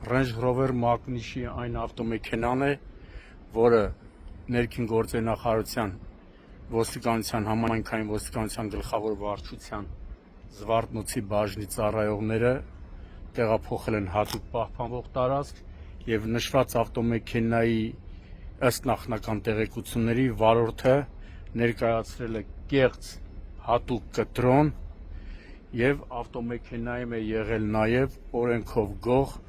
Range Rover մակնիշի այն ավտոմեքենան է, որը ներքին գործերի նախարարության ոստիկանության համայնքային ոստիկանության գլխավոր վարչության Զվարթնոցի բաժնի ծառայողները տեղափոխել են հատուկ պահպանվող տարածք եւ նշված ավտոմեքենայի ըստ նախնական տեղեկությունների վարորդը ներկայացրել է կեղծ հատուկ կտրոն եւ ավտոմեքենայում է եղել նաեւ օրենքով գող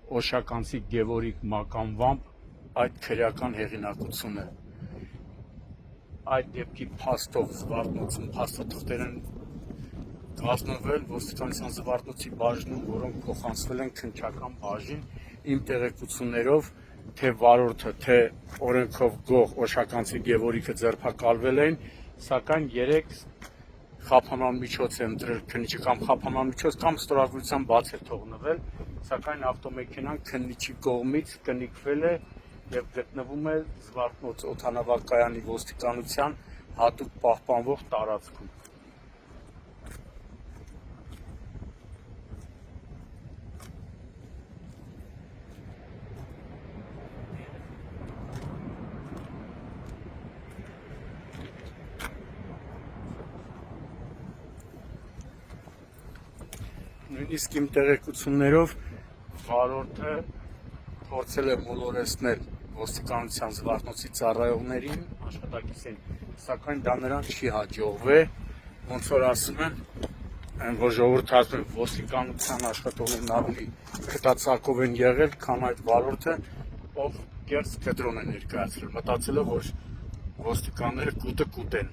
Օշականցի Գևորգ մականվամբ այդ քրեական հեղինակությունը։ Այդ դեպքի փաստով Զվարթնոցում փաստաթղթեր են կազմվել ոստիկանության Զվարթնոցի բաժնում, որոնք փոխանցվել են քննչական բաժին իմ տեղեկություններով, թե վարորդը, թե օրենքով գող Օշականցի Գևորգը ձերբակալվել են, սակայն 3 խափանման միջոց են դրել քննիչը կամ խափանման միջոց կամ ստորագրության բաց է թողնվել, սակայն ավտոմեքենան քննիչի կողմից կնիկվել է եւ գտնվում է Զվարթնոց օդանավակայանի ոստիկանության հատուկ պահպանվող տարածքում։ Նույնիսկ իմ տեղեկություններով վարորդը փորձել է մոլորեցնել ոստիկանության Զվարթնոցի ծառայողներին, աշխատակիցներին, սակայն դա նրան չի հաջողվել, ոնց որ ասում են, որ ժողովուրդը ասում է ոստիկանության աշխատողներն ավելի քտածակով են եղել, քան այդ վարորդը, ով կեղծ կտրոն է ներկայացրել, մտածելով, որ ոստիկանները կուտը կուտեն։